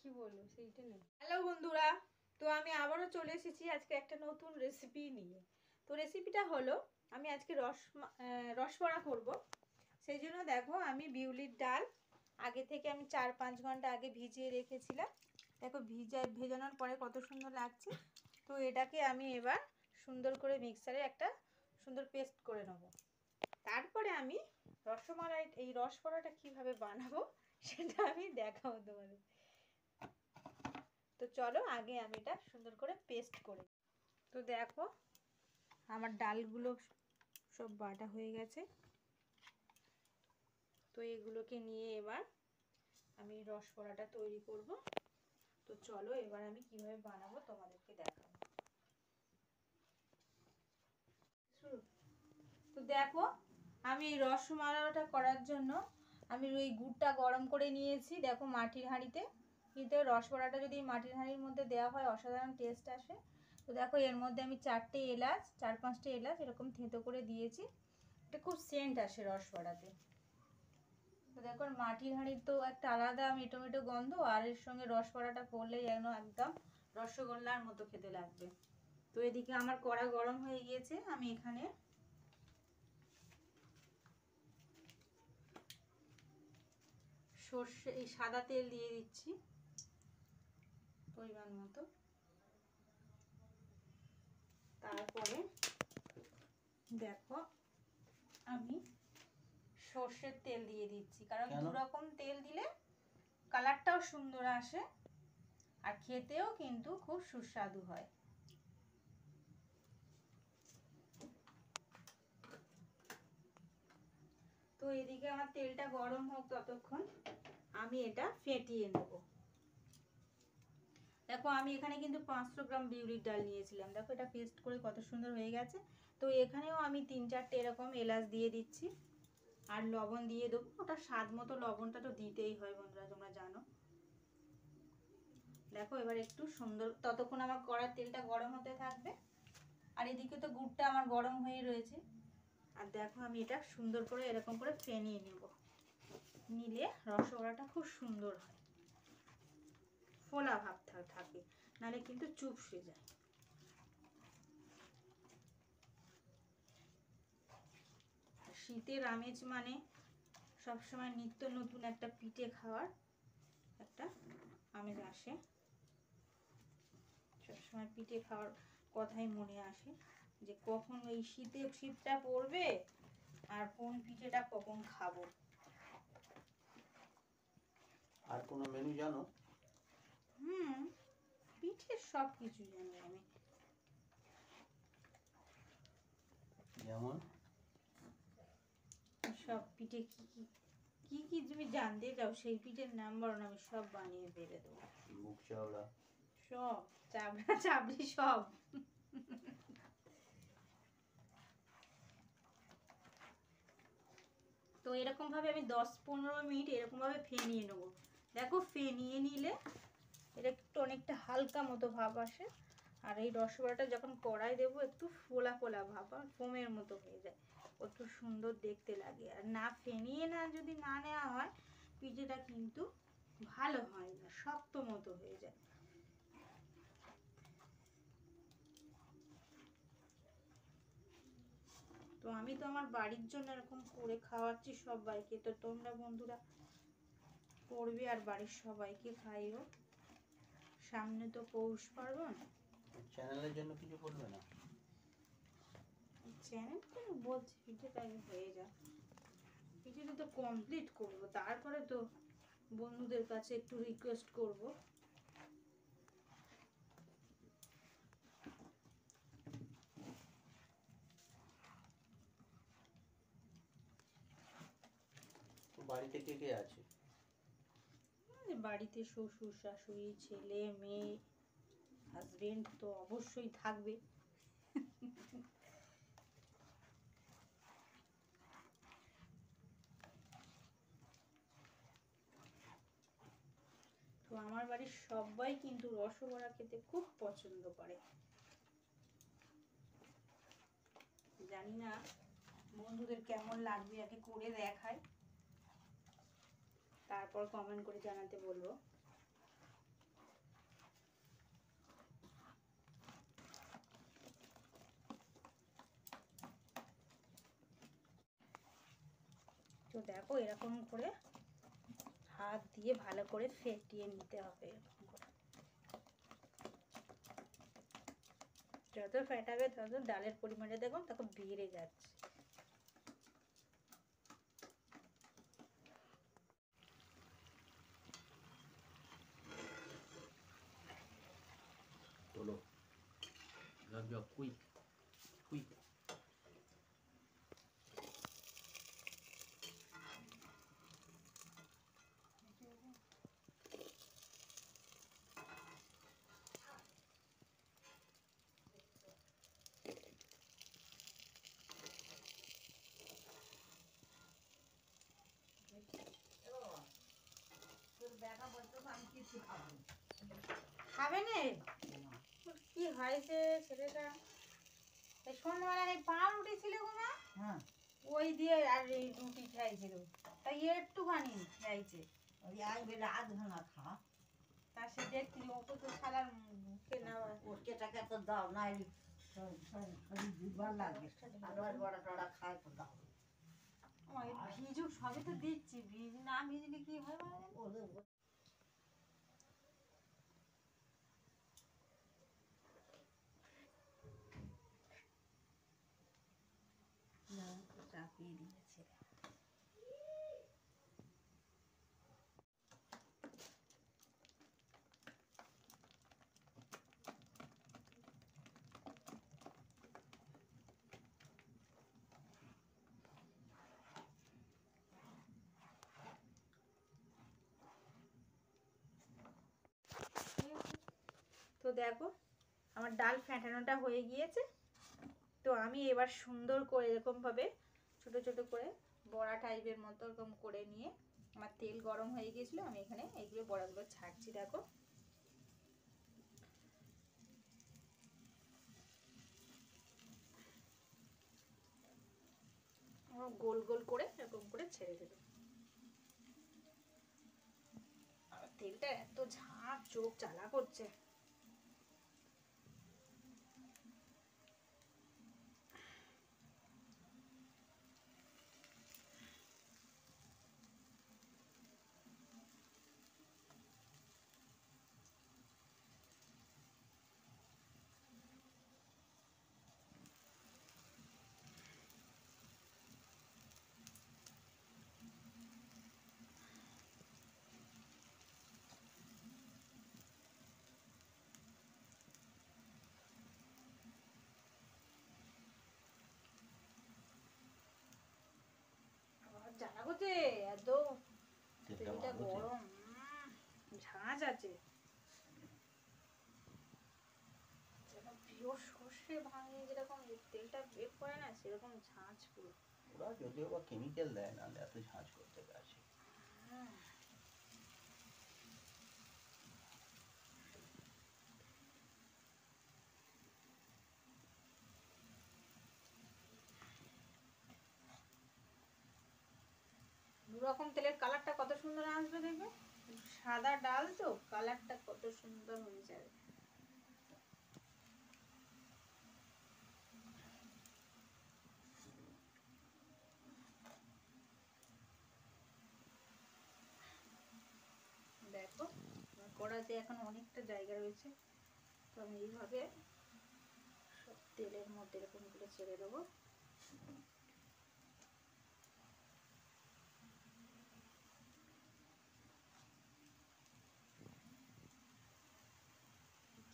কি বলবো সেইটা নেই। হ্যালো বন্ধুরা, তো আমি আবারও চলে এসেছি আজকে একটা নতুন রেসিপি নিয়ে। তো রেসিপিটা হলো আমি আজকে রসবড়া করব। সেই জন্য দেখো আমি বিউলির ডাল আগে থেকে আমি 4-5 ঘন্টা আগে ভিজিয়ে রেখেছিলাম। দেখো ভেজানোর পরে কত সুন্দর লাগছে। তো এটাকে আমি এবার সুন্দর করে মিক্সারে একটা সুন্দর পেস্ট করে নেব। তারপরে আমি এই রসবড়াটা কিভাবে বানাবো সেটা আমি দেখাবো তোমাদের। তো চলো আগে আমি এটা সুন্দর করে পেস্ট করি। তো দেখো আমার ডালগুলো সব বাটা হয়ে গেছে। তো এগুলোকে নিয়ে এবার আমি রসবড়াটা তৈরি করব। তো চলো এবার আমি কিভাবে বানাবো তোমাদেরকে দেখাবো। তো দেখো আমি এই রসমালাইটা করার জন্য আমি ওই গুড়টা গরম করে নিয়েছি। দেখো মাটির হাঁড়িতে, কিন্তু রসবড়াটা যদি মাটির হাঁড়ির মধ্যে দেওয়া হয় অসাধারণ টেস্ট আসে। তো দেখো এর মধ্যে আমি 4-5টা এলাচ এরকম থেঁতো করে দিয়েছি। এটা খুব সেন্ট আসে রসবড়াতে। তো দেখো মাটির হাঁড়ির তো একটা আলাদা মেটো গন্ধ, আর এর সঙ্গে রসবড়াটা পড়লেই যেন একদম রসগোল্লার মতো খেতে লাগবে। তো এদিকে আমার কড়া গরম হয়ে গিয়েছে। আমি এখানে এই সাদা তেল দিয়ে দিচ্ছি পরিমাণ মতো। তারপরে দেখো আমি সর্ষের তেল দিয়ে দিচ্ছি, কারণ দু রকম তেল দিলে কালারটাও সুন্দর আসে আর খেতেও কিন্তু খুব সুস্বাদু হয়। তো এদিকে আমার তেলটা গরম হোক ততক্ষণ আমি এটা ফেটিয়ে নেব। দেখো আমি এখানে কিন্তু 500 গ্রাম বিউলির ডাল নিয়েছিলাম। দেখো এটা পেস্ট করে কত সুন্দর হয়ে গেছে। তো এখানেও আমি 3-4টে এরকম এলাচ দিয়ে দিচ্ছি আর লবণ দিয়ে দেবো। ওটা স্বাদ মতো লবণটা তো দিতেই হয় বন্ধুরা, তোমরা জানো। দেখো এবার একটু সুন্দর, ততক্ষণ আমার কড়ার তেলটা গরম হতে থাকবে আর এদিকে তো গুড়টা আমার গরম হয়ে রয়েছে। আর দেখো আমি এটা সুন্দর করে এরকম করে ফেনিয়ে নেব, নিলে রসগোল্লাটা খুব সুন্দর হয়, ফোলা ভাব থাকে, নাহলে কিন্তু চুপসে যায়। শীতের আমেজ মানে সবসময় নিত্য নতুন একটা পিঠে খাওয়ার একটা আমেজ আসে। সবসময় পিঠে খাওয়ার কথাই মনে আসে যে কখন ওই শীতটা পড়বে আর কোন পিঠেটা কখন খাবো। আর কোনো মেনু জানো? পিঠে সব কিছু জানি আমি। যেমন সব পিঠে কি কি তুমি জানতে চাও সেই পিঠের নাম বলো না, আমি সব বানিয়ে বেড়ে দেবো। মুখ চাওড়া সব, চাবড়া চাবড়ি সব। তো এরকম ভাবে আমি 10-15 মিনিট এরকম ভাবে ফেনিয়ে নেব। দেখো ফেনিয়ে নিলে এটা একটু অনেকটা হালকা মতো ভাব আসে। আর এই রসগোল্লাটা যখন কড়াই দেবো একটু ফোলা ফোলা ভাব আর ফোমের মতো হয়ে যায়, কত সুন্দর দেখতে লাগে। আর না ফেনিয়ে যদি না নেওয়া হয় পিঠেটা কিন্তু ভালো হয় না, শক্ত মতো হয়ে যায়। তো আমি তো আমার বাড়ির জন্য এরকম করে খাওয়াচ্ছি সবাইকে। তো তোমরা বন্ধুরা করবে আর বাড়ির সবাইকে খাইও। সামনে তো পৌষ পার্বণ। চ্যানেলের জন্য কিছু করবে না? চ্যানেল তো বলছি পিঠেটা হয়ে যায়, পিঠেটা তো কমপ্লিট করব, তারপরে তো বন্ধুদের কাছে একটু রিকোয়েস্ট করব। তো বাড়িতে কে কে আছে? বাড়িতে শ্বশুর শাশুড়ি ছেলে মেয়ে হাজবেন্ড তো অবশ্যই থাকবে। তো আমার বাড়ির সবাই কিন্তু রসগোল্লা খেতে খুব পছন্দ করে। জানি না বন্ধুদের কেমন লাগবে, আগে করে দেখাই তারপর কমেন্ট করে জানাতে বলবো। তো দেখো এরকম করে হাত দিয়ে ভালো করে ফেটিয়ে নিতে হবে। এরকম করে যত ফেটাবে তত ডালের পরিমাণটা দেখুন তত বেড়ে যাচ্ছে। তোলো, জব কুইক কুইক। খাবে না? কি হয়েছে ছেলেটা? এই সন্ধ্যাবেলা এই পাউরুটি ছিল না, হ্যাঁ ওই দিয়ে আর এই রুটি খাইছিল, তাই একটুখানি খাইছে। ওই আই বেলা আধ ঘন্টা খা, তা সে দেখছি ওকে তো সালার মুখে নেওয়া। ওর কেটাকে তো দাও নাই দুবার লাগে আবার বড়া টড়া খায় তো দাও। ভিজুক সবই তো দিচ্ছি, ভিজ না ভিজলে কি হয় বলো? ওদের চাপিয়ে দিয়েছে। তো দেখো আমার ডাল ফেটানোটা হয়ে গিয়েছে। তো আমি এবার সুন্দর করে এরকম ভাবে ছোট ছোট করে বড়া টাইপের মতো এরকম করে নিয়ে, আমার তেল গরম হয়ে গিয়েছিল, আমি এখানে এইগুলো বড়াগুলো ছাড়ছি। দেখো গোল গোল করে এরকম করে ছেড়ে দেবে। তেলটা এত ঝাঁপ চোখ জ্বালা করছে। জ্বালা করছে এত, তেলটা গরম, ঝাঁঝ আছে। পিওর সর্ষে ভাঙে যেরকম তেলটা বের করে না, সেরকম ঝাঁঝ পুরো। ওরা যদিও বা কেমিক্যাল দেয় না, এত ঝাঁঝ করতে গেছে। দু রকম তেলের কালারটা কত সুন্দর আসবে দেখবে, সাদা ডাল তো কালারটা কত সুন্দর হয়ে যাবে। দেখো কড়াতে এখন অনেকটা জায়গা রয়েছে, তো আমি এইভাবে সব তেলের মধ্যে এরকম করে ছেড়ে দেবো।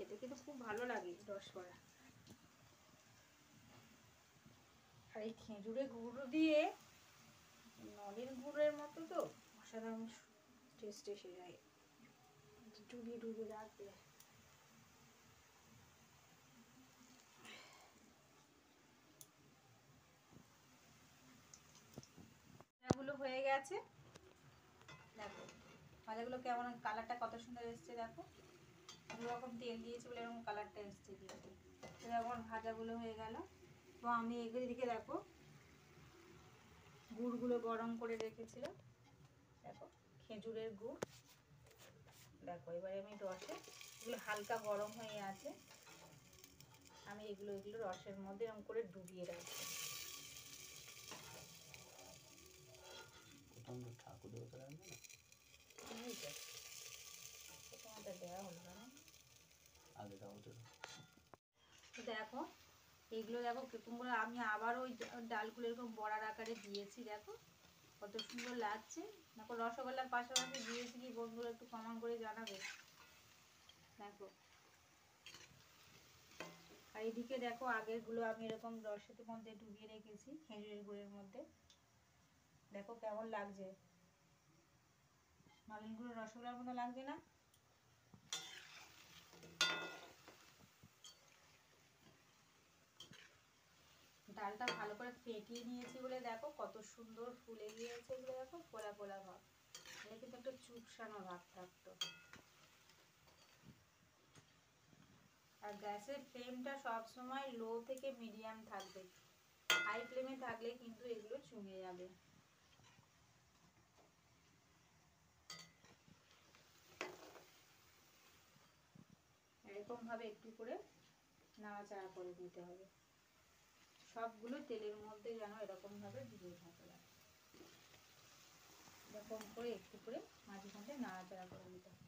খেতে কিন্তু খুব ভালো লাগে রসবড়া। আর এই খেজুরের গুঁড়ো দিয়ে, নলের গুড়ের মতো তো অসাধারণ টেস্ট এসে যায়। ডুবিয়ে ডুবিয়ে রাখবে। ভাজাগুলো হয়ে গেছে, দেখো ভাজাগুলো কেমন কালারটা কত সুন্দর এসছে। দেখো দু রকম তেল দিয়েছি বলে এরকম কালারটা এসছে। কিন্তু আমার ভাজাগুলো হয়ে গেল। তো আমি এগুলো দিকে দেখো গুড়গুলো গরম করে রেখেছিলাম, দেখো খেজুরের গুড়। দেখো এবারে আমি রসে, এগুলো হালকা গরম হয়ে আছে, আমি এগুলো রসের মধ্যে এরকম করে ডুবিয়ে রাখবো। প্রথম তো ঠাকুর দেবতা রাখবে না, এই তো, তোমাদের দেওয়া হলো না। আগে দাও তো। তো দেখো এইগুলো দেখো কিরকমগুলো আমি আবার ওই ডালগুলো এরকম বড়ার আকারে দিয়েছি, দেখো কত সুন্দর লাগছে। দেখো রসগোল্লার পাশাপাশি দিয়েছি কি বন্ধুরা, একটু কমেন্ট করে জানাবে। দেখো আর এদিকে দেখো আগেরগুলো আমি এরকম রসের মধ্যে ডুবিয়ে রেখেছি, খেজুরের গুড়ের মধ্যে। দেখো কেমন লাগছে, নলেন গুঁড়ো রসগোল্লার মতো লাগছে না? ডালটা ভালো করে ফেটিয়ে নিয়েছি বলে দেখো কত সুন্দর ফুলে গিয়েছে, এগুলো দেখো ফোলা ফোলা ভাব। এটা কিন্তু একটা চুপসানো ভাব থাকতো। আর গ্যাসের ফ্লেমটা সবসময় লো থেকে মিডিয়াম থাকবে, হাই ফ্লেমে থাকলে কিন্তু এগুলো চুঙে যাবে। এরকম ভাবে একটু করে নাড়াচাড়া করে দিতে হবে, সবগুলো তেলের মধ্যে যেন এরকম ভাবে ডুবে থাকে। এরকম করে একটু করে মাঝে মাঝে নাড়াচাড়া করে দিতে হবে।